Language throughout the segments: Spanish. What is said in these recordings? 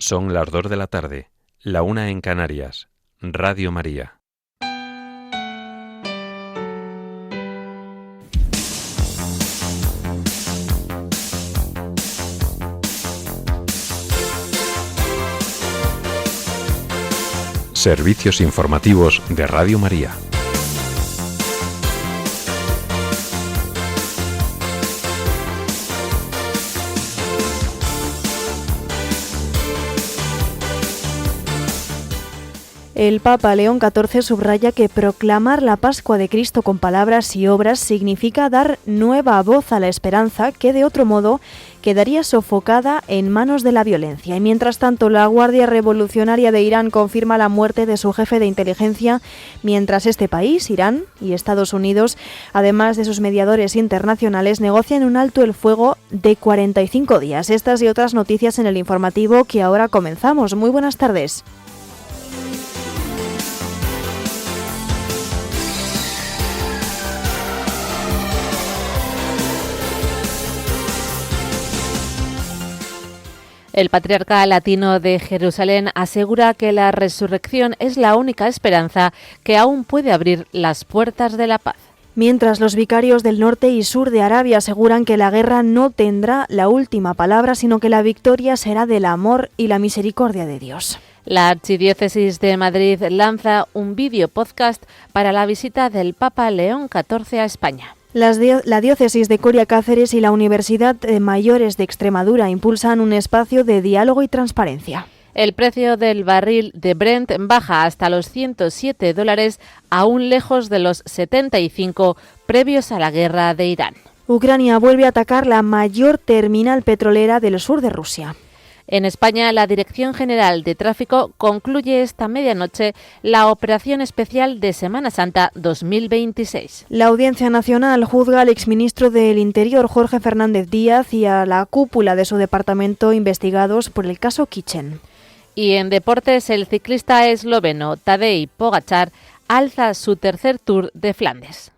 Son las 2 de la tarde, la 1 en Canarias. Radio María. Servicios informativos de Radio María. El Papa León XIV subraya que proclamar la Pascua de Cristo con palabras y obras significa dar nueva voz a la esperanza que de otro modo quedaría sofocada en manos de la violencia. Y mientras tanto, la Guardia Revolucionaria de Irán confirma la muerte de su jefe de inteligencia, mientras este país, Irán y Estados Unidos, además de sus mediadores internacionales, negocian un alto el fuego de 45 días. Estas y otras noticias en el informativo que ahora comenzamos. Muy buenas tardes. El patriarca latino de Jerusalén asegura que la resurrección es la única esperanza que aún puede abrir las puertas de la paz. Mientras los vicarios del norte y sur de Arabia aseguran que la guerra no tendrá la última palabra, sino que la victoria será del amor y la misericordia de Dios. La Archidiócesis de Madrid lanza un vídeo podcast para la visita del Papa León XIV a España. La diócesis de Coria Cáceres y la Universidad de Mayores de Extremadura impulsan un espacio de diálogo y transparencia. El precio del barril de Brent baja hasta los $107, aún lejos de los 75 previos a la guerra de Irán. Ucrania vuelve a atacar la mayor terminal petrolera del sur de Rusia. En España, la Dirección General de Tráfico concluye esta medianoche la operación especial de Semana Santa 2026. La Audiencia Nacional juzga al exministro del Interior, Jorge Fernández Díaz, y a la cúpula de su departamento investigados por el caso Kitchen. Y en deportes, el ciclista esloveno Tadej Pogačar alza su tercer Tour de Flandes.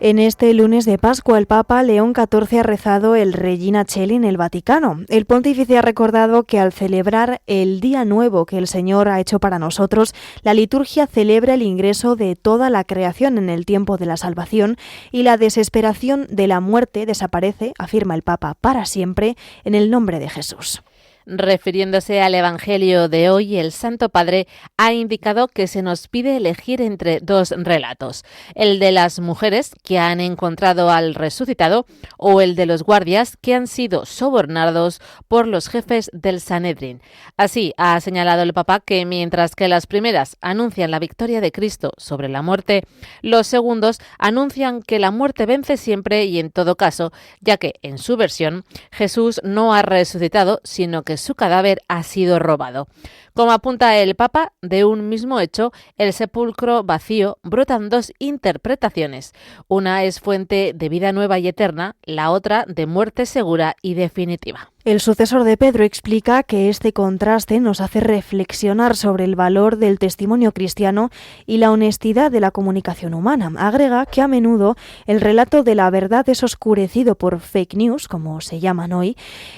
En este lunes de Pascua, el Papa León XIV ha rezado el Regina Coeli en el Vaticano. El pontífice ha recordado que al celebrar el día nuevo que el Señor ha hecho para nosotros, la liturgia celebra el ingreso de toda la creación en el tiempo de la salvación y la desesperación de la muerte desaparece, afirma el Papa, para siempre, en el nombre de Jesús. Refiriéndose al Evangelio de hoy, el Santo Padre ha indicado que se nos pide elegir entre dos relatos, el de las mujeres que han encontrado al resucitado o el de los guardias que han sido sobornados por los jefes del Sanedrín. Así ha señalado el Papa que mientras que las primeras anuncian la victoria de Cristo sobre la muerte, los segundos anuncian que la muerte vence siempre y en todo caso, ya que en su versión Jesús no ha resucitado, sino que su cadáver ha sido robado. Como apunta el Papa, de un mismo hecho, el sepulcro vacío, brotan dos interpretaciones. Una es fuente de vida nueva y eterna, la otra de muerte segura y definitiva. El sucesor de Pedro explica que este contraste nos hace reflexionar sobre el valor del testimonio cristiano y la honestidad de la comunicación humana. Agrega que a menudo el relato de la verdad es oscurecido por fake news, como se llaman hoy,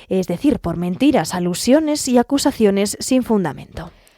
es decir, por mentiras, alusiones y acusaciones sin fundamento.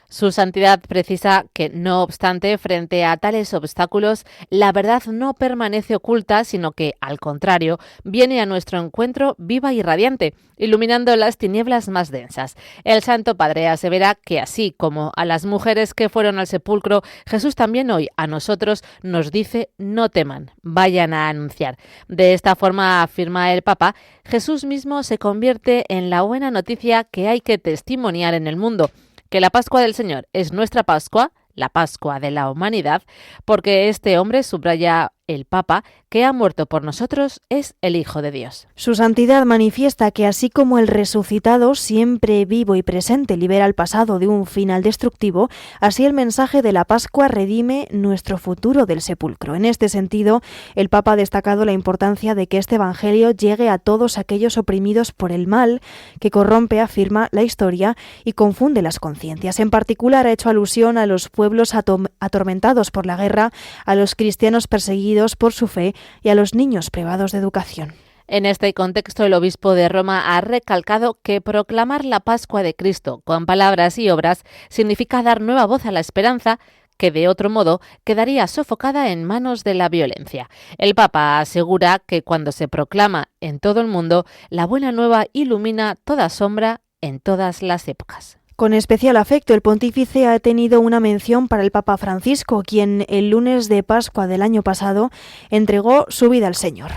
Su santidad precisa que, no obstante, frente a tales obstáculos, la verdad no permanece oculta, sino que, al contrario, viene a nuestro encuentro viva y radiante, iluminando las tinieblas más densas. El Santo Padre asevera que, así como a las mujeres que fueron al sepulcro, Jesús también hoy a nosotros nos dice: no teman, vayan a anunciar. De esta forma, afirma el Papa, Jesús mismo se convierte en la buena noticia que hay que testimoniar en el mundo. Que la Pascua del Señor es nuestra Pascua, la Pascua de la humanidad, porque este hombre, subraya el Papa, que ha muerto por nosotros, es el Hijo de Dios. Su santidad manifiesta que así como el resucitado, siempre vivo y presente, libera al pasado de un final destructivo, así el mensaje de la Pascua redime nuestro futuro del sepulcro. En este sentido, el Papa ha destacado la importancia de que este Evangelio llegue a todos aquellos oprimidos por el mal, que corrompe, afirma, la historia y confunde las conciencias. En particular, ha hecho alusión a los pueblos atormentados por la guerra, a los cristianos perseguidos por su fe y a los niños privados de educación. En este contexto, el obispo de Roma ha recalcado que proclamar la Pascua de Cristo con palabras y obras significa dar nueva voz a la esperanza, que de otro modo quedaría sofocada en manos de la violencia. El Papa asegura que cuando se proclama en todo el mundo, la buena nueva ilumina toda sombra en todas las épocas. Con especial afecto, el pontífice ha tenido una mención para el Papa Francisco, quien el lunes de Pascua del año pasado entregó su vida al Señor.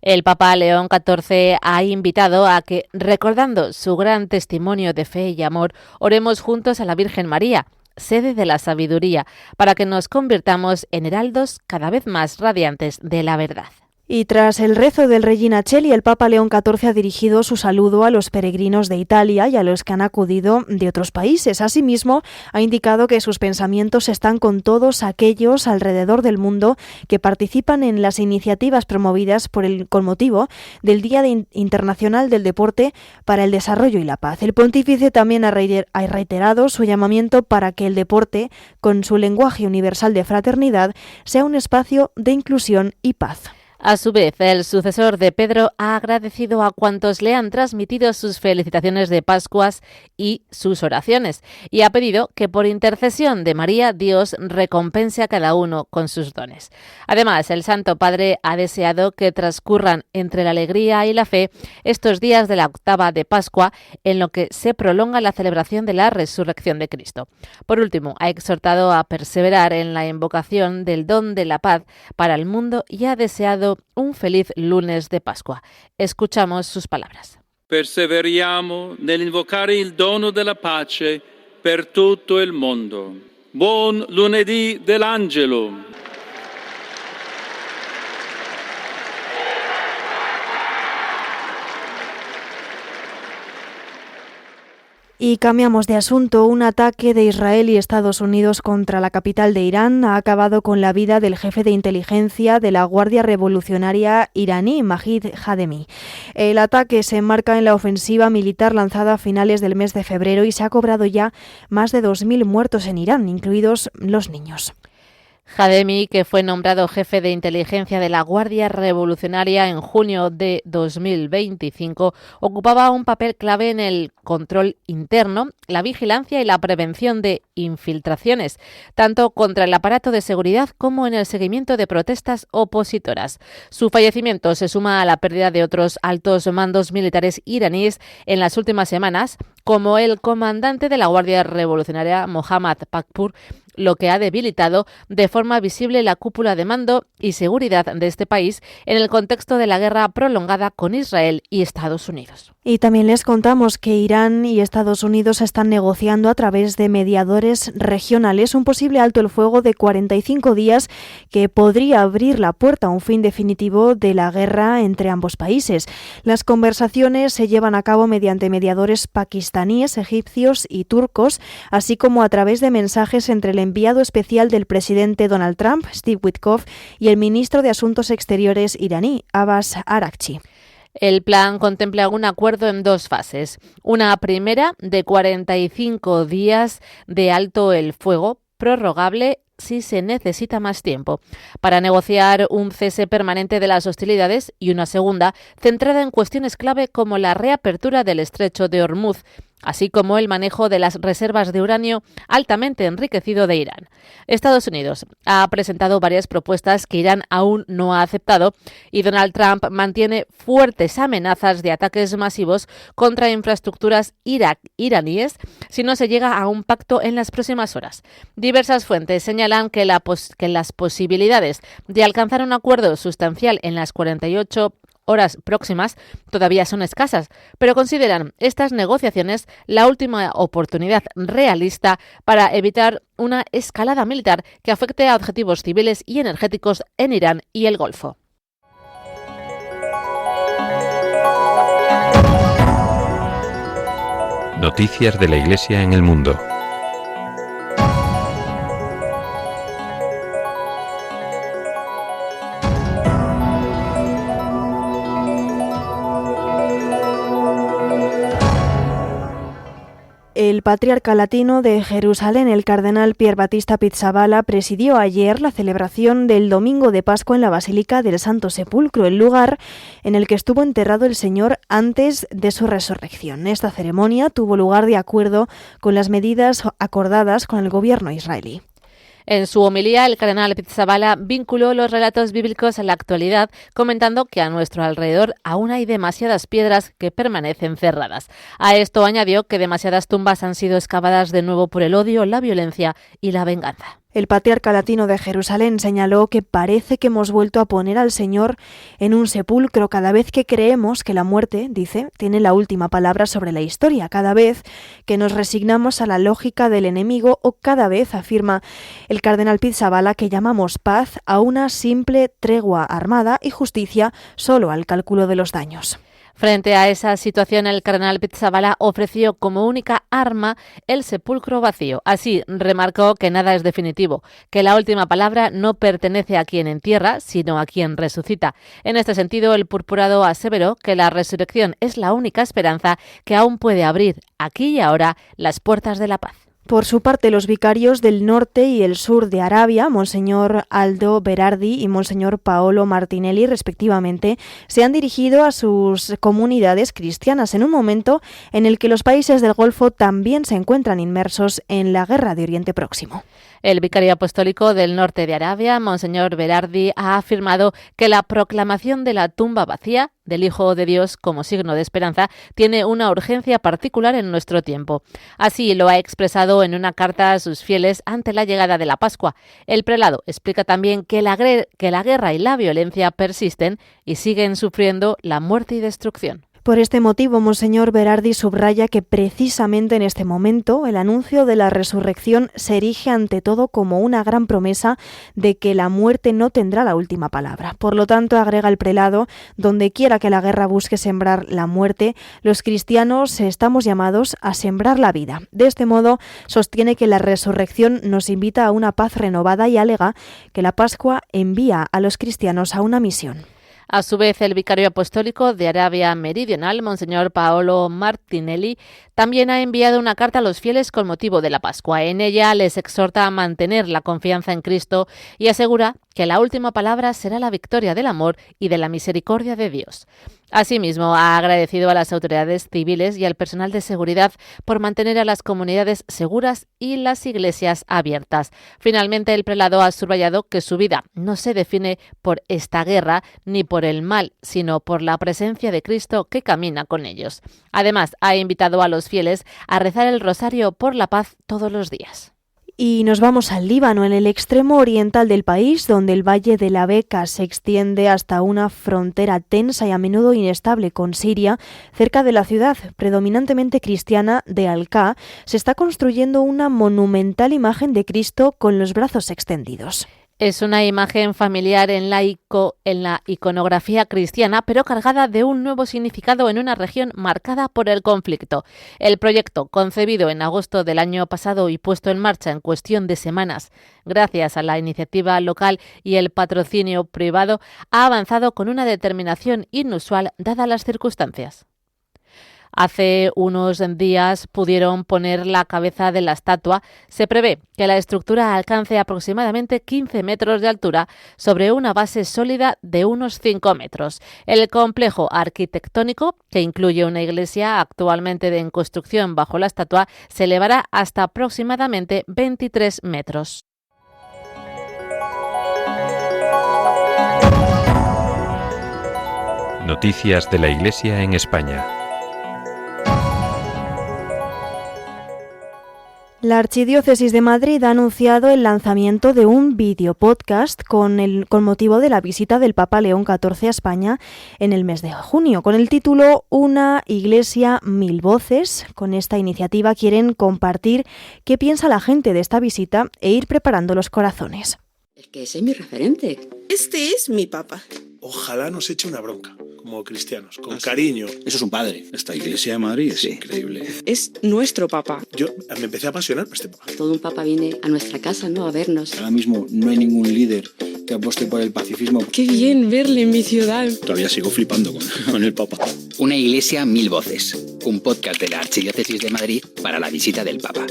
El Papa León XIV ha invitado a que, recordando su gran testimonio de fe y amor, oremos juntos a la Virgen María, sede de la sabiduría, para que nos convirtamos en heraldos cada vez más radiantes de la verdad. Y tras el rezo del Regina Coeli, el Papa León XIV ha dirigido su saludo a los peregrinos de Italia y a los que han acudido de otros países. Asimismo, ha indicado que sus pensamientos están con todos aquellos alrededor del mundo que participan en las iniciativas promovidas con motivo del Día Internacional del Deporte para el Desarrollo y la Paz. El pontífice también ha reiterado su llamamiento para que el deporte, con su lenguaje universal de fraternidad, sea un espacio de inclusión y paz. A su vez, el sucesor de Pedro ha agradecido a cuantos le han transmitido sus felicitaciones de Pascuas y sus oraciones, y ha pedido que por intercesión de María Dios recompense a cada uno con sus dones. Además, el Santo Padre ha deseado que transcurran entre la alegría y la fe estos días de la octava de Pascua, en lo que se prolonga la celebración de la resurrección de Cristo. Por último, ha exhortado a perseverar en la invocación del don de la paz para el mundo y ha deseado un feliz lunes de Pascua. Escuchamos sus palabras. Perseveriamo nell'invocare il dono della pace per tutto il mondo. Buon lunedì dell'Angelo. Y cambiamos de asunto. Un ataque de Israel y Estados Unidos contra la capital de Irán ha acabado con la vida del jefe de inteligencia de la Guardia Revolucionaria iraní, Majid Khademi. El ataque se enmarca en la ofensiva militar lanzada a finales del mes de febrero y se ha cobrado ya más de 2.000 muertos en Irán, incluidos los niños. Khademi, que fue nombrado jefe de inteligencia de la Guardia Revolucionaria en junio de 2025, ocupaba un papel clave en el control interno, la vigilancia y la prevención de infiltraciones, tanto contra el aparato de seguridad como en el seguimiento de protestas opositoras. Su fallecimiento se suma a la pérdida de otros altos mandos militares iraníes en las últimas semanas, como el comandante de la Guardia Revolucionaria Mohammad Pakpur, lo que ha debilitado de forma visible la cúpula de mando y seguridad de este país en el contexto de la guerra prolongada con Israel y Estados Unidos. Y también les contamos que Irán y Estados Unidos están negociando a través de mediadores regionales un posible alto el fuego de 45 días que podría abrir la puerta a un fin definitivo de la guerra entre ambos países. Las conversaciones se llevan a cabo mediante mediadores pakistaníes, egipcios y turcos, así como a través de mensajes entre el enviado especial del presidente Donald Trump, Steve Witkoff, y el ministro de Asuntos Exteriores iraní, Abbas Araghchi. El plan contempla un acuerdo en dos fases. Una primera de 45 días de alto el fuego, prorrogable si se necesita más tiempo, para negociar un cese permanente de las hostilidades, y una segunda centrada en cuestiones clave como la reapertura del estrecho de Hormuz, así como el manejo de las reservas de uranio altamente enriquecido de Irán. Estados Unidos ha presentado varias propuestas que Irán aún no ha aceptado y Donald Trump mantiene fuertes amenazas de ataques masivos contra infraestructuras iraníes si no se llega a un pacto en las próximas horas. Diversas fuentes señalan que las posibilidades de alcanzar un acuerdo sustancial en las 48 horas próximas todavía son escasas, pero consideran estas negociaciones la última oportunidad realista para evitar una escalada militar que afecte a objetivos civiles y energéticos en Irán y el Golfo. Noticias de la Iglesia en el mundo. El patriarca latino de Jerusalén, el cardenal Pier Battista Pizzaballa, presidió ayer la celebración del Domingo de Pascua en la Basílica del Santo Sepulcro, el lugar en el que estuvo enterrado el Señor antes de su resurrección. Esta ceremonia tuvo lugar de acuerdo con las medidas acordadas con el gobierno israelí. En su homilía, el cardenal Pizzaballa vinculó los relatos bíblicos a la actualidad, comentando que a nuestro alrededor aún hay demasiadas piedras que permanecen cerradas. A esto añadió que demasiadas tumbas han sido excavadas de nuevo por el odio, la violencia y la venganza. El patriarca latino de Jerusalén señaló que parece que hemos vuelto a poner al Señor en un sepulcro cada vez que creemos que la muerte, dice, tiene la última palabra sobre la historia, cada vez que nos resignamos a la lógica del enemigo o cada vez, afirma el cardenal Pizzaballa, que llamamos paz a una simple tregua armada y justicia solo al cálculo de los daños. Frente a esa situación, el cardenal Pizzaballa ofreció como única arma el sepulcro vacío. Así, remarcó que nada es definitivo, que la última palabra no pertenece a quien entierra, sino a quien resucita. En este sentido, el purpurado aseveró que la resurrección es la única esperanza que aún puede abrir, aquí y ahora, las puertas de la paz. Por su parte, los vicarios del norte y el sur de Arabia, Monseñor Aldo Berardi y Monseñor Paolo Martinelli, respectivamente, se han dirigido a sus comunidades cristianas en un momento en el que los países del Golfo también se encuentran inmersos en la guerra de Oriente Próximo. El vicario apostólico del norte de Arabia, Monseñor Berardi, ha afirmado que la proclamación de la tumba vacía del Hijo de Dios como signo de esperanza tiene una urgencia particular en nuestro tiempo. Así lo ha expresado en una carta a sus fieles ante la llegada de la Pascua. El prelado explica también que la guerra y la violencia persisten y siguen sufriendo la muerte y destrucción. Por este motivo, Monseñor Berardi subraya que precisamente en este momento el anuncio de la resurrección se erige ante todo como una gran promesa de que la muerte no tendrá la última palabra. Por lo tanto, agrega el prelado, donde quiera que la guerra busque sembrar la muerte, los cristianos estamos llamados a sembrar la vida. De este modo, sostiene que la resurrección nos invita a una paz renovada y alega que la Pascua envía a los cristianos a una misión. A su vez, el vicario apostólico de Arabia Meridional, Monseñor Paolo Martinelli, también ha enviado una carta a los fieles con motivo de la Pascua. En ella les exhorta a mantener la confianza en Cristo y asegura que la última palabra será la victoria del amor y de la misericordia de Dios. Asimismo, ha agradecido a las autoridades civiles y al personal de seguridad por mantener a las comunidades seguras y las iglesias abiertas. Finalmente, el prelado ha subrayado que su vida no se define por esta guerra ni por el mal, sino por la presencia de Cristo que camina con ellos. Además, ha invitado a los fieles a rezar el rosario por la paz todos los días. Y nos vamos al Líbano, en el extremo oriental del país, donde el valle de la Beca se extiende hasta una frontera tensa y a menudo inestable con Siria. Cerca de la ciudad predominantemente cristiana de Al-Qa, se está construyendo una monumental imagen de Cristo con los brazos extendidos. Es una imagen familiar en la iconografía cristiana, pero cargada de un nuevo significado en una región marcada por el conflicto. El proyecto, concebido en agosto del año pasado y puesto en marcha en cuestión de semanas, gracias a la iniciativa local y el patrocinio privado, ha avanzado con una determinación inusual dadas las circunstancias. Hace unos días pudieron poner la cabeza de la estatua. Se prevé que la estructura alcance aproximadamente 15 metros de altura sobre una base sólida de unos 5 metros. El complejo arquitectónico, que incluye una iglesia actualmente en construcción bajo la estatua, se elevará hasta aproximadamente 23 metros. Noticias de la Iglesia en España. La Archidiócesis de Madrid ha anunciado el lanzamiento de un videopodcast con motivo de la visita del Papa León XIV a España en el mes de junio, con el título Una Iglesia, 1000 voces. Con esta iniciativa quieren compartir qué piensa la gente de esta visita e ir preparando los corazones. Es que ese es mi referente. Este es mi Papa. Ojalá nos eche una bronca, como cristianos, con cariño. Eso es un padre. Esta Iglesia de Madrid es increíble. Es nuestro Papa. Yo me empecé a apasionar por este Papa. Todo un Papa viene a nuestra casa, ¿no? A vernos. Ahora mismo no hay ningún líder que apueste por el pacifismo. Qué bien verle en mi ciudad. Todavía sigo flipando con el Papa. Una Iglesia, 1000 voces. Un podcast de la Archidiócesis de Madrid para la visita del Papa.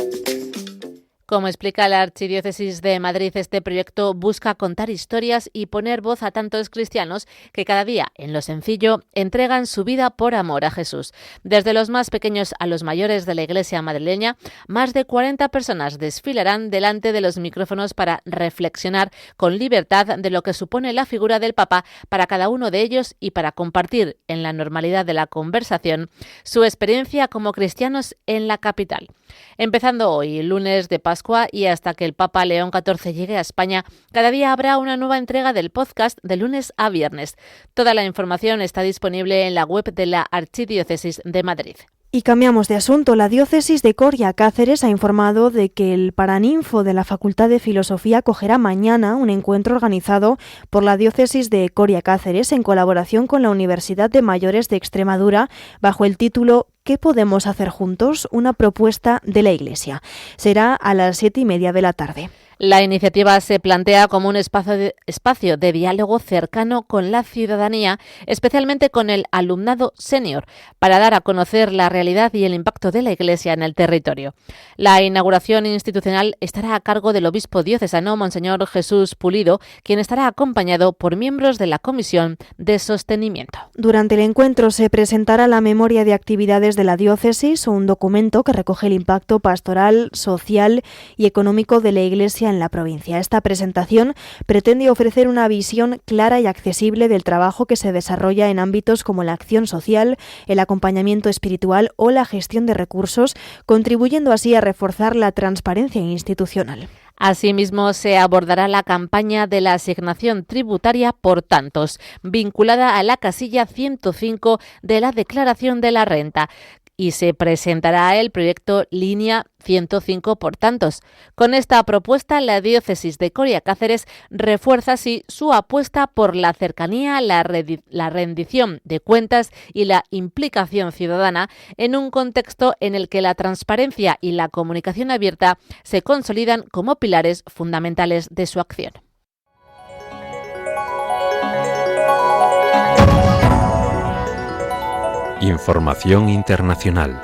Como explica la Archidiócesis de Madrid, este proyecto busca contar historias y poner voz a tantos cristianos que cada día, en lo sencillo, entregan su vida por amor a Jesús. Desde los más pequeños a los mayores de la Iglesia madrileña, más de 40 personas desfilarán delante de los micrófonos para reflexionar con libertad de lo que supone la figura del Papa para cada uno de ellos y para compartir, en la normalidad de la conversación, su experiencia como cristianos en la capital. Empezando hoy, lunes de Pascua, y hasta que el Papa León XIV llegue a España, cada día habrá una nueva entrega del podcast de lunes a viernes. Toda la información está disponible en la web de la Archidiócesis de Madrid. Y cambiamos de asunto. La diócesis de Coria Cáceres ha informado de que el Paraninfo de la Facultad de Filosofía acogerá mañana un encuentro organizado por la diócesis de Coria Cáceres en colaboración con la Universidad de Mayores de Extremadura bajo el título ¿Qué podemos hacer juntos? Una propuesta de la Iglesia. Será a las 7:30 de la tarde. La iniciativa se plantea como un espacio de diálogo cercano con la ciudadanía, especialmente con el alumnado senior, para dar a conocer la realidad y el impacto de la Iglesia en el territorio. La inauguración institucional estará a cargo del obispo diocesano, Monseñor Jesús Pulido, quien estará acompañado por miembros de la Comisión de Sostenimiento. Durante el encuentro se presentará la memoria de actividades de la diócesis, un documento que recoge el impacto pastoral, social y económico de la Iglesia en la provincia. Esta presentación pretende ofrecer una visión clara y accesible del trabajo que se desarrolla en ámbitos como la acción social, el acompañamiento espiritual o la gestión de recursos, contribuyendo así a reforzar la transparencia institucional. Asimismo, se abordará la campaña de la asignación tributaria por tantos, vinculada a la casilla 105 de la Declaración de la Renta, y se presentará el proyecto Línea 105 por tantos. Con esta propuesta, la diócesis de Coria Cáceres refuerza así su apuesta por la cercanía, la rendición de cuentas y la implicación ciudadana en un contexto en el que la transparencia y la comunicación abierta se consolidan como pilares fundamentales de su acción. Información internacional.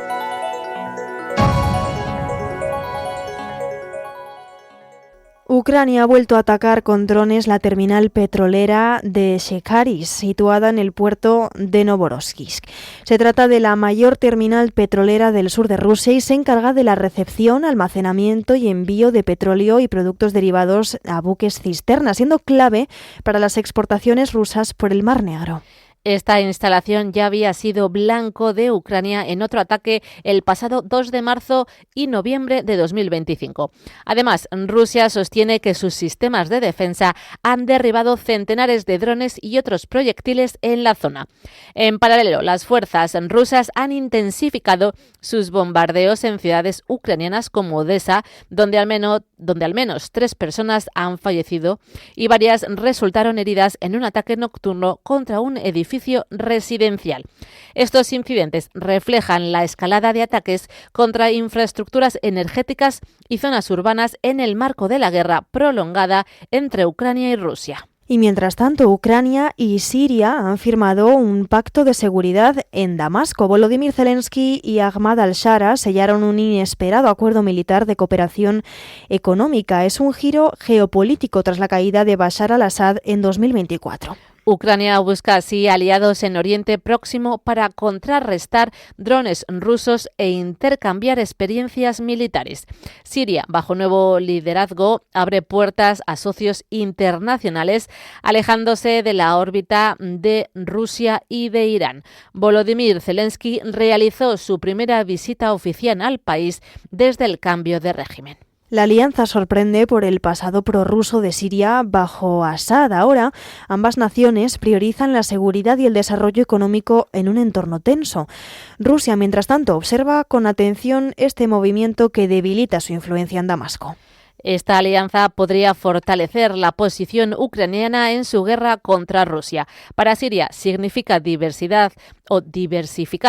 Ucrania ha vuelto a atacar con drones la terminal petrolera de Shekaris, situada en el puerto de Novorossiysk. Se trata de la mayor terminal petrolera del sur de Rusia y se encarga de la recepción, almacenamiento y envío de petróleo y productos derivados a buques cisterna, siendo clave para las exportaciones rusas por el Mar Negro. Esta instalación ya había sido blanco de Ucrania en otro ataque el pasado 2 de marzo y noviembre de 2025. Además, Rusia sostiene que sus sistemas de defensa han derribado centenares de drones y otros proyectiles en la zona. En paralelo, las fuerzas rusas han intensificado sus bombardeos en ciudades ucranianas como Odessa, donde al menos 3 personas han fallecido y varias resultaron heridas en un ataque nocturno contra un edificio residencial. Estos incidentes reflejan la escalada de ataques contra infraestructuras energéticas y zonas urbanas en el marco de la guerra prolongada entre Ucrania y Rusia. Y mientras tanto, Ucrania y Siria han firmado un pacto de seguridad en Damasco. Volodymyr Zelensky y Ahmad al-Shara sellaron un inesperado acuerdo militar de cooperación económica. Es un giro geopolítico tras la caída de Bashar al-Assad en 2024. Ucrania busca así aliados en Oriente Próximo para contrarrestar drones rusos e intercambiar experiencias militares. Siria, bajo nuevo liderazgo, abre puertas a socios internacionales, alejándose de la órbita de Rusia y de Irán. Volodymyr Zelensky realizó su primera visita oficial al país desde el cambio de régimen. La alianza sorprende por el pasado prorruso de Siria bajo Assad. Ahora, ambas naciones priorizan la seguridad y el desarrollo económico en un entorno tenso. Rusia, mientras tanto, observa con atención este movimiento que debilita su influencia en Damasco. Esta alianza podría fortalecer la posición ucraniana en su guerra contra Rusia. Para Siria significa diversificar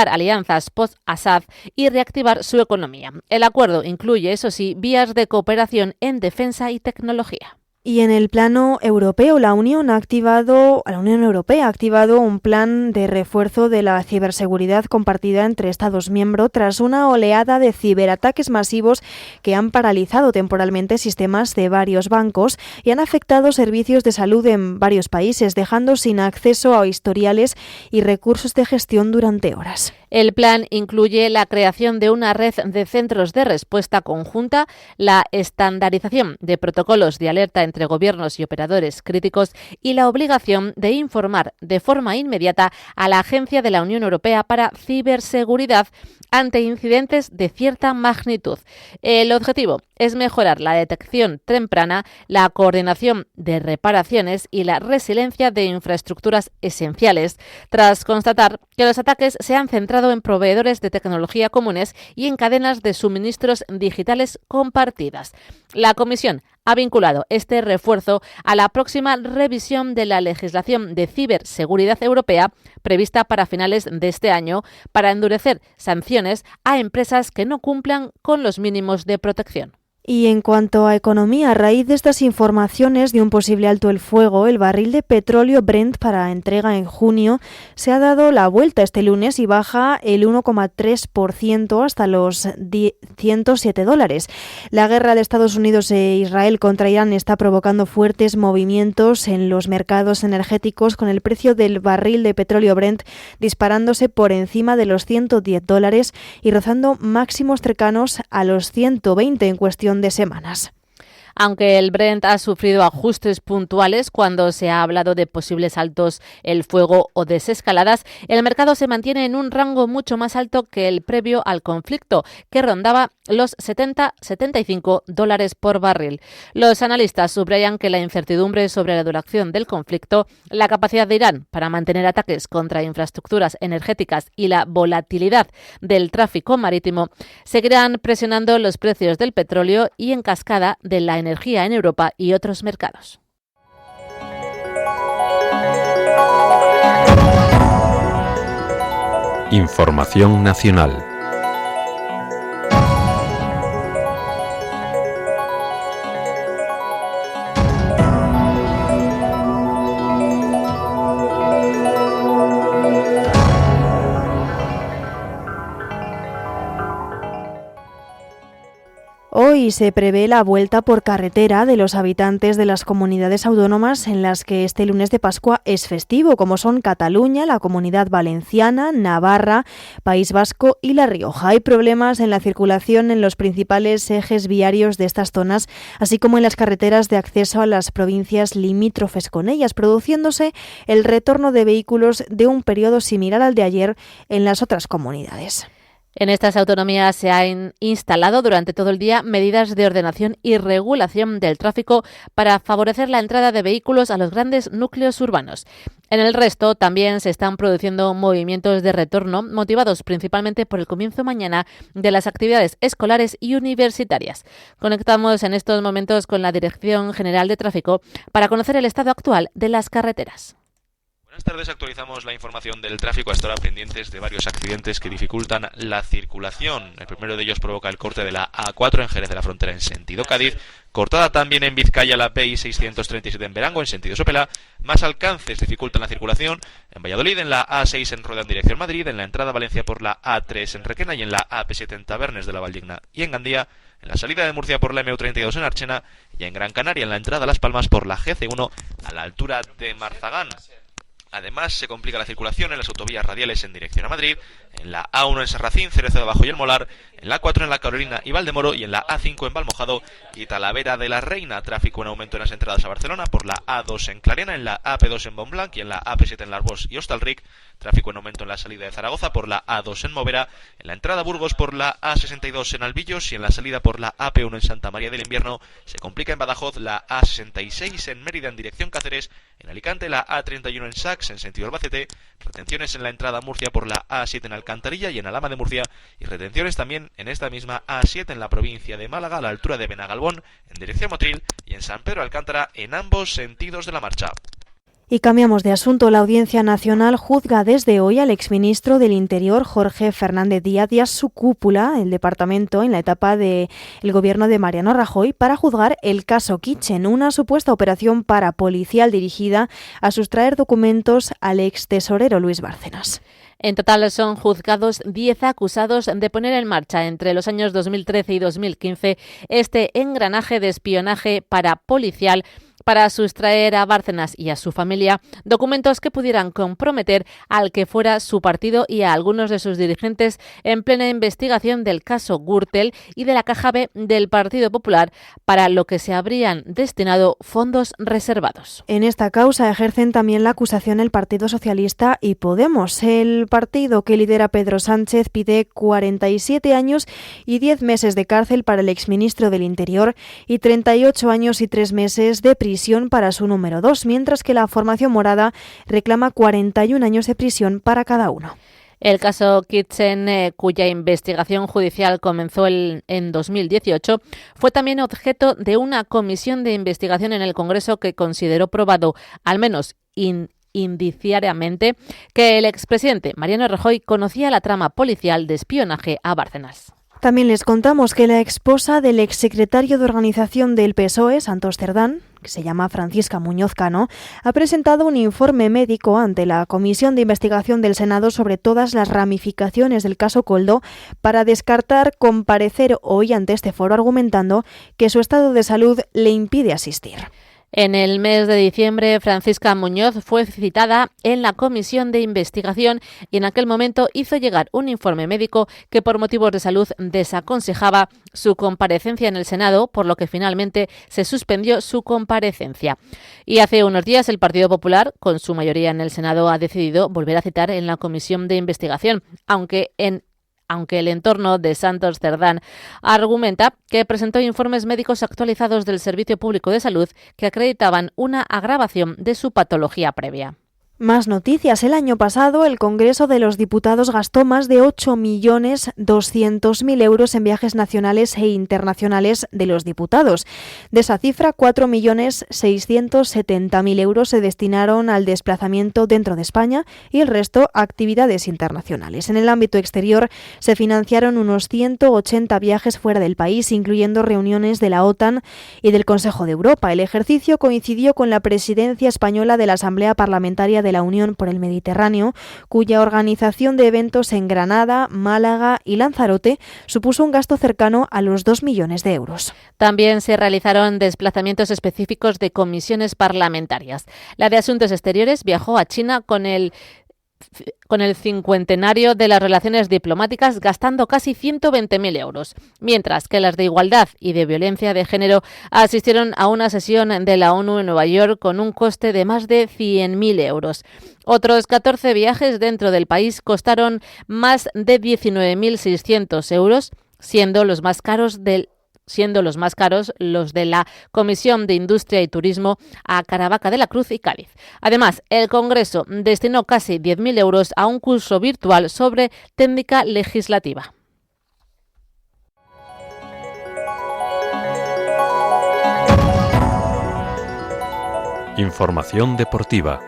alianzas post-Assad y reactivar su economía. El acuerdo incluye, eso sí, vías de cooperación en defensa y tecnología. Y en el plano europeo, la Unión Europea ha activado un plan de refuerzo de la ciberseguridad compartida entre Estados miembros tras una oleada de ciberataques masivos que han paralizado temporalmente sistemas de varios bancos y han afectado servicios de salud en varios países, dejando sin acceso a historiales y recursos de gestión durante horas. El plan incluye la creación de una red de centros de respuesta conjunta, la estandarización de protocolos de alerta entre gobiernos y operadores críticos y la obligación de informar de forma inmediata a la Agencia de la Unión Europea para Ciberseguridad ante incidentes de cierta magnitud. El objetivo es mejorar la detección temprana, la coordinación de reparaciones y la resiliencia de infraestructuras esenciales, tras constatar que los ataques se han centrado en proveedores de tecnología comunes y en cadenas de suministros digitales compartidas. La Comisión ha vinculado este refuerzo a la próxima revisión de la legislación de ciberseguridad europea prevista para finales de este año para endurecer sanciones a empresas que no cumplan con los mínimos de protección. Y en cuanto a economía, a raíz de estas informaciones de un posible alto el fuego, el barril de petróleo Brent para entrega en junio se ha dado la vuelta este lunes y baja el 1,3% hasta los $107. La guerra de Estados Unidos e Israel contra Irán está provocando fuertes movimientos en los mercados energéticos, con el precio del barril de petróleo Brent disparándose por encima de los $110 y rozando máximos cercanos a los 120 en cuestión de semanas. Aunque el Brent ha sufrido ajustes puntuales cuando se ha hablado de posibles altos el fuego o desescaladas, el mercado se mantiene en un rango mucho más alto que el previo al conflicto, que rondaba los $70-75 por barril. Los analistas subrayan que la incertidumbre sobre la duración del conflicto, la capacidad de Irán para mantener ataques contra infraestructuras energéticas y la volatilidad del tráfico marítimo seguirán presionando los precios del petróleo y en cascada de la energía en Europa y otros mercados. Información nacional. Hoy se prevé la vuelta por carretera de los habitantes de las comunidades autónomas en las que este lunes de Pascua es festivo, como son Cataluña, la Comunidad Valenciana, Navarra, País Vasco y La Rioja. Hay problemas en la circulación en los principales ejes viarios de estas zonas, así como en las carreteras de acceso a las provincias limítrofes con ellas, produciéndose el retorno de vehículos de un periodo similar al de ayer en las otras comunidades. En estas autonomías se han instalado durante todo el día medidas de ordenación y regulación del tráfico para favorecer la entrada de vehículos a los grandes núcleos urbanos. En el resto también se están produciendo movimientos de retorno motivados principalmente por el comienzo mañana de las actividades escolares y universitarias. Conectamos en estos momentos con la Dirección General de Tráfico para conocer el estado actual de las carreteras. Buenas tardes, actualizamos la información del tráfico. Hasta ahora pendientes de varios accidentes que dificultan la circulación. El primero de ellos provoca el corte de la A4 en Jerez de la Frontera en sentido Cádiz, cortada también en Vizcaya la PI 637 en Verango en sentido Sopela. Más alcances dificultan la circulación en Valladolid, en la A6 en Rueda en dirección Madrid, en la entrada a Valencia por la A3 en Requena y en la AP7 en Tabernes de la Valdigna y en Gandía, en la salida de Murcia por la MU32 en Archena y en Gran Canaria en la entrada a Las Palmas por la GC1 a la altura de Marzagán. Además, se complica la circulación en las autovías radiales en dirección a Madrid, en la A1 en Serracín, Cerezo de Abajo y El Molar, en la A4 en La Carolina y Valdemoro y en la A5 en Valmojado y Talavera de la Reina. Tráfico en aumento en las entradas a Barcelona por la A2 en Clarena, en la AP2 en Montblanc y en la AP7 en Arbós y Hostalric. Tráfico en aumento en la salida de Zaragoza por la A2 en Movera, en la entrada a Burgos por la A62 en Albillos y en la salida por la AP1 en Santa María del Invierno. Se complica en Badajoz la A66 en Mérida en dirección Cáceres, en Alicante la A31 en Sax en sentido Albacete, retenciones en la entrada a Murcia por la A7 en Alcantarilla y en Alhama de Murcia y retenciones también en esta misma A7 en la provincia de Málaga a la altura de Benagalbón en dirección Motril y en San Pedro Alcántara en ambos sentidos de la marcha. Y cambiamos de asunto. La Audiencia Nacional juzga desde hoy al exministro del Interior, Jorge Fernández Díaz, y a su cúpula, el departamento, en la etapa del gobierno de Mariano Rajoy, para juzgar el caso Kitchen, una supuesta operación parapolicial dirigida a sustraer documentos al ex tesorero Luis Bárcenas. En total son juzgados 10 acusados de poner en marcha entre los años 2013 y 2015 este engranaje de espionaje parapolicial para sustraer a Bárcenas y a su familia documentos que pudieran comprometer al que fuera su partido y a algunos de sus dirigentes en plena investigación del caso Gürtel y de la caja B del Partido Popular, para lo que se habrían destinado fondos reservados. En esta causa ejercen también la acusación el Partido Socialista y Podemos. El partido que lidera Pedro Sánchez pide 47 años y 10 meses de cárcel para el exministro del Interior y 38 años y 3 meses de prisión para su número 2, mientras que la formación morada reclama 41 años de prisión para cada uno. El caso Kitchen, cuya investigación judicial comenzó en 2018, fue también objeto de una comisión de investigación en el Congreso que consideró probado, al menos indiciariamente, que el expresidente Mariano Rajoy conocía la trama policial de espionaje a Bárcenas. También les contamos que la esposa del exsecretario de organización del PSOE, Santos Cerdán, que se llama Francisca Muñoz Cano, ha presentado un informe médico ante la Comisión de Investigación del Senado sobre todas las ramificaciones del caso Koldo para descartar comparecer hoy ante este foro, argumentando que su estado de salud le impide asistir. En el mes de diciembre, Francisca Muñoz fue citada en la comisión de investigación y en aquel momento hizo llegar un informe médico que por motivos de salud desaconsejaba su comparecencia en el Senado, por lo que finalmente se suspendió su comparecencia. Y hace unos días el Partido Popular, con su mayoría en el Senado, ha decidido volver a citar en la comisión de investigación, aunque el entorno de Santos Cerdán argumenta que presentó informes médicos actualizados del Servicio Público de Salud que acreditaban una agravación de su patología previa. Más noticias. El año pasado, el Congreso de los Diputados gastó más de 8.200.000 euros en viajes nacionales e internacionales de los diputados. De esa cifra, 4.670.000 euros se destinaron al desplazamiento dentro de España y el resto a actividades internacionales. En el ámbito exterior, se financiaron unos 180 viajes fuera del país, incluyendo reuniones de la OTAN y del Consejo de Europa. El ejercicio coincidió con la presidencia española de la Asamblea Parlamentaria de la Unión por el Mediterráneo, cuya organización de eventos en Granada, Málaga y Lanzarote supuso un gasto cercano a los 2 millones de euros. También se realizaron desplazamientos específicos de comisiones parlamentarias. La de Asuntos Exteriores viajó a China con el 50º de las relaciones diplomáticas, gastando casi 120.000 euros, mientras que las de Igualdad y de Violencia de Género asistieron a una sesión de la ONU en Nueva York con un coste de más de 100.000 euros. Otros 14 viajes dentro del país costaron más de 19.600 euros, siendo los más caros los de la Comisión de Industria y Turismo a Caravaca de la Cruz y Cádiz. Además, el Congreso destinó casi 10.000 euros a un curso virtual sobre técnica legislativa. Información deportiva.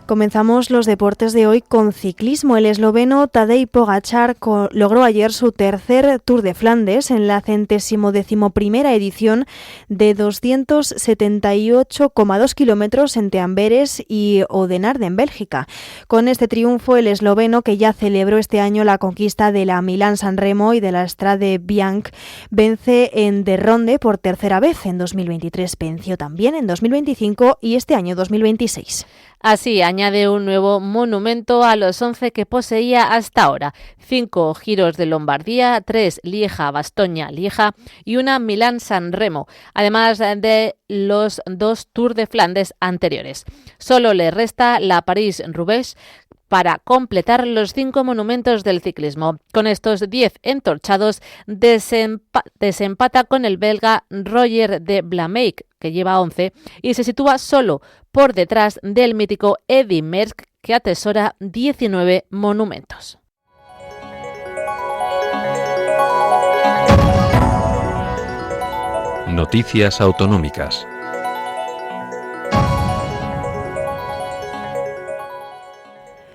Comenzamos los deportes de hoy con ciclismo. El esloveno Tadej Pogačar logró ayer su tercer Tour de Flandes en la 111ª edición de 278,2 kilómetros entre Amberes y Oudenaarde en Bélgica. Con este triunfo, el esloveno, que ya celebró este año la conquista de la Milán-San Remo y de la Strade Bianche, vence en De Ronde por tercera vez. En 2023 venció también, en 2025 y este año 2026. Así añade un nuevo monumento a los 11 que poseía hasta ahora: 5 giros de Lombardía, 3 Lieja-Bastoña-Lieja y una Milán-San Remo, además de los 2 Tour de Flandes anteriores. Solo le resta la París-Roubaix para completar los 5 monumentos del ciclismo. Con estos 10 entorchados, desempata con el belga Roger de Vlaeminck, que lleva 11, y se sitúa solo por detrás del mítico Eddy Merckx, que atesora 19 monumentos. Noticias autonómicas.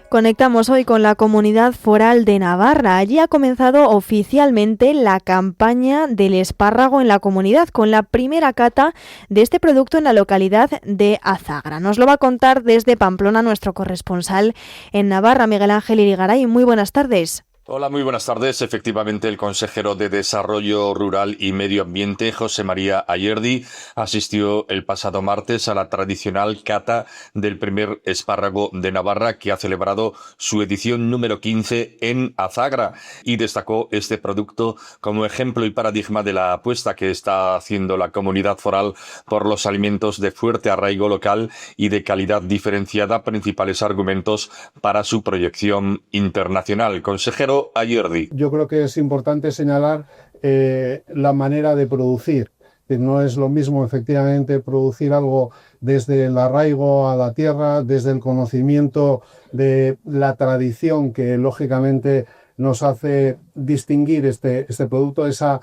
Conectamos hoy con la Comunidad Foral de Navarra. Allí ha comenzado oficialmente la campaña del espárrago en la comunidad, con la primera cata de este producto en la localidad de Azagra. Nos lo va a contar desde Pamplona nuestro corresponsal en Navarra, Miguel Ángel Irigaray. Muy buenas tardes. Hola, muy buenas tardes. Efectivamente, el consejero de Desarrollo Rural y Medio Ambiente, José María Ayerdi, asistió el pasado martes a la tradicional cata del primer espárrago de Navarra, que ha celebrado su edición número 15 en Azagra, y destacó este producto como ejemplo y paradigma de la apuesta que está haciendo la comunidad foral por los alimentos de fuerte arraigo local y de calidad diferenciada, principales argumentos para su proyección internacional. Consejero Ayerdi. Yo creo que es importante señalar la manera de producir. No es lo mismo, efectivamente, producir algo desde el arraigo a la tierra, desde el conocimiento de la tradición que lógicamente nos hace distinguir este producto, esa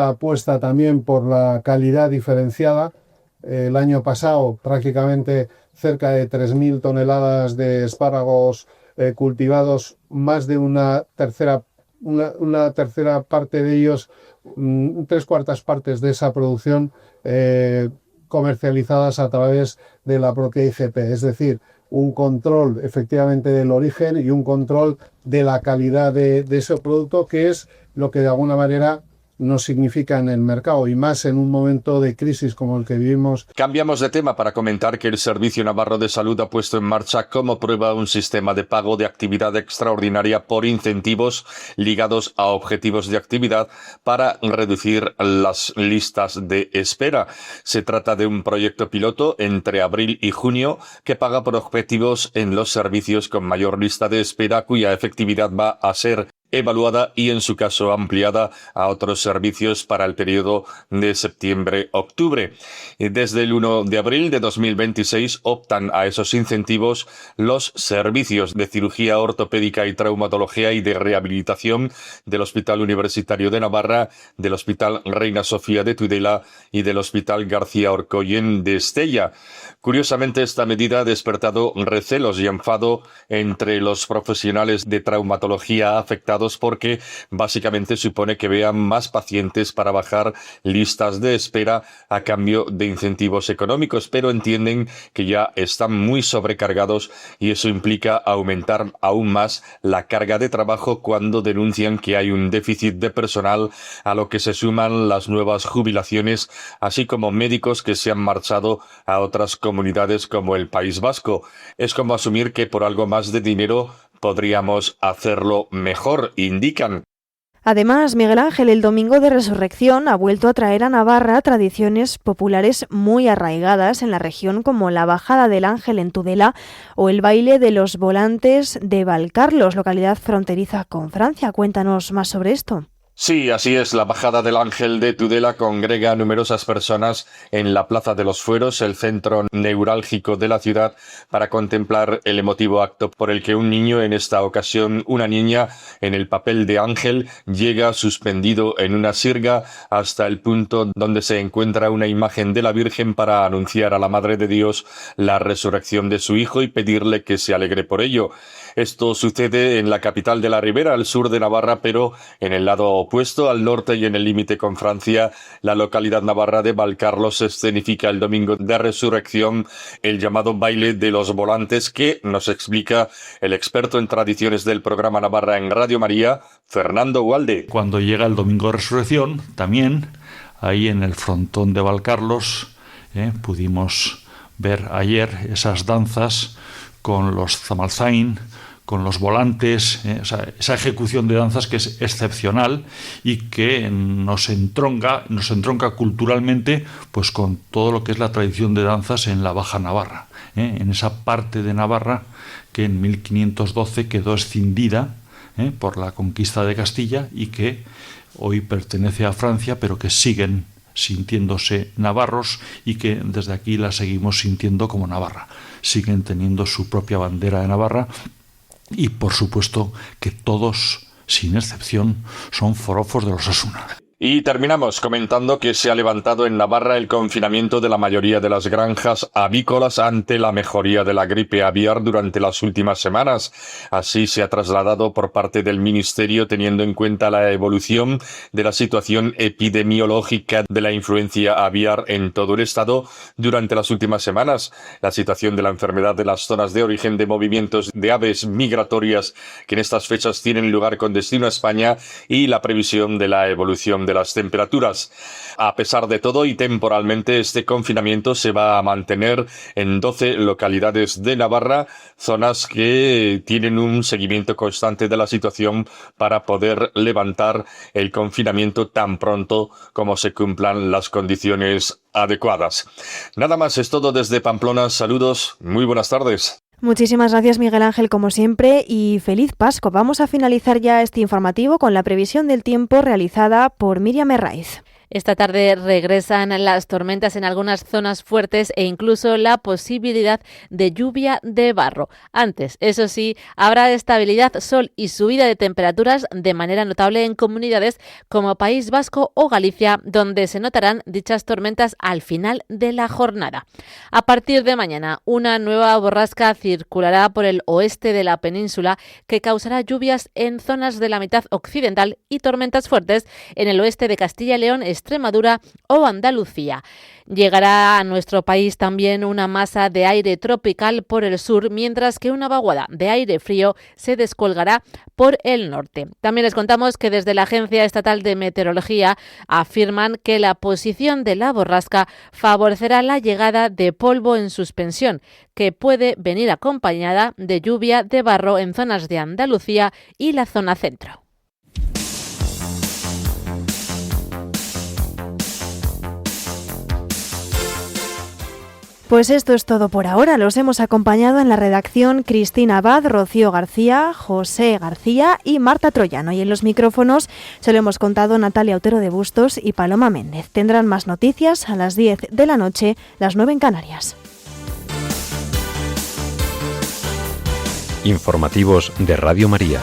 apuesta también por la calidad diferenciada. El año pasado prácticamente cerca de 3.000 toneladas de espárragos cultivados, más de una tercera parte de ellos, 3/4 partes de esa producción comercializadas a través de la propia IGP, es decir, un control efectivamente del origen y un control de la calidad de ese producto, que es lo que de alguna manera nos significa en el mercado, y más en un momento de crisis como el que vivimos. Cambiamos de tema para comentar que el Servicio Navarro de Salud ha puesto en marcha como prueba un sistema de pago de actividad extraordinaria por incentivos ligados a objetivos de actividad para reducir las listas de espera. Se trata de un proyecto piloto entre abril y junio que paga por objetivos en los servicios con mayor lista de espera, cuya efectividad va a ser evaluada y en su caso ampliada a otros servicios para el periodo de septiembre-octubre. Desde el 1 de abril de 2026 optan a esos incentivos los servicios de cirugía ortopédica y traumatología y de rehabilitación del Hospital Universitario de Navarra, del Hospital Reina Sofía de Tudela y del Hospital García Orcoyen de Estella. Curiosamente, esta medida ha despertado recelos y enfado entre los profesionales de traumatología afectados, porque básicamente supone que vean más pacientes para bajar listas de espera a cambio de incentivos económicos, pero entienden que ya están muy sobrecargados y eso implica aumentar aún más la carga de trabajo cuando denuncian que hay un déficit de personal, a lo que se suman las nuevas jubilaciones, así como médicos que se han marchado a otras comunidades como el País Vasco. Es como asumir que por algo más de dinero podríamos hacerlo mejor, indican. Además, Miguel Ángel, el Domingo de Resurrección ha vuelto a traer a Navarra tradiciones populares muy arraigadas en la región, como la Bajada del Ángel en Tudela o el baile de los volantes de Valcarlos, localidad fronteriza con Francia. Cuéntanos más sobre esto. Sí, así es. La bajada del Ángel de Tudela congrega a numerosas personas en la Plaza de los Fueros, el centro neurálgico de la ciudad, para contemplar el emotivo acto por el que un niño, en esta ocasión una niña, en el papel de ángel, llega suspendido en una sirga hasta el punto donde se encuentra una imagen de la Virgen para anunciar a la Madre de Dios la resurrección de su hijo y pedirle que se alegre por ello. Esto sucede en la capital de la Ribera, al sur de Navarra, pero en el lado opuesto, al norte y en el límite con Francia, la localidad navarra de Valcarlos escenifica el domingo de resurrección el llamado baile de los volantes, que nos explica el experto en tradiciones del programa Navarra en Radio María, Fernando Ualde. Cuando llega el domingo de resurrección, también ahí en el frontón de Valcarlos pudimos ver ayer esas danzas con los zamalzain, con los volantes, esa ejecución de danzas que es excepcional y que nos entronca culturalmente pues con todo lo que es la tradición de danzas en la Baja Navarra, en esa parte de Navarra que en 1512 quedó escindida por la conquista de Castilla y que hoy pertenece a Francia, pero que siguen sintiéndose navarros y que desde aquí la seguimos sintiendo como Navarra. Siguen teniendo su propia bandera de Navarra y por supuesto que todos, sin excepción, son forofos de los Osasuna. Y terminamos comentando que se ha levantado en Navarra el confinamiento de la mayoría de las granjas avícolas ante la mejoría de la gripe aviar durante las últimas semanas. Así se ha trasladado por parte del Ministerio, teniendo en cuenta la evolución de la situación epidemiológica de la influencia aviar en todo el estado durante las últimas semanas. La situación de la enfermedad de las zonas de origen de movimientos de aves migratorias que en estas fechas tienen lugar con destino a España y la previsión de la evolución de las temperaturas. A pesar de todo y temporalmente, este confinamiento se va a mantener en 12 localidades de Navarra, zonas que tienen un seguimiento constante de la situación para poder levantar el confinamiento tan pronto como se cumplan las condiciones adecuadas. Nada más, es todo desde Pamplona. Saludos, muy buenas tardes. Muchísimas gracias, Miguel Ángel, como siempre, y feliz Pascua. Vamos a finalizar ya este informativo con la previsión del tiempo realizada por Miriam Herraiz. Esta tarde regresan las tormentas en algunas zonas fuertes e incluso la posibilidad de lluvia de barro. Antes, eso sí, habrá estabilidad, sol y subida de temperaturas de manera notable en comunidades como País Vasco o Galicia, donde se notarán dichas tormentas al final de la jornada. A partir de mañana, una nueva borrasca circulará por el oeste de la península que causará lluvias en zonas de la mitad occidental y tormentas fuertes en el oeste de Castilla y León, Extremadura o Andalucía. Llegará a nuestro país también una masa de aire tropical por el sur, mientras que una vaguada de aire frío se descolgará por el norte. También les contamos que desde la Agencia Estatal de Meteorología afirman que la posición de la borrasca favorecerá la llegada de polvo en suspensión, que puede venir acompañada de lluvia de barro en zonas de Andalucía y la zona centro. Pues esto es todo por ahora. Los hemos acompañado en la redacción Cristina Abad, Rocío García, José García y Marta Troyano. Y en los micrófonos se lo hemos contado Natalia Otero de Bustos y Paloma Méndez. Tendrán más noticias a las 10 de la noche, las 9 en Canarias. Informativos de Radio María.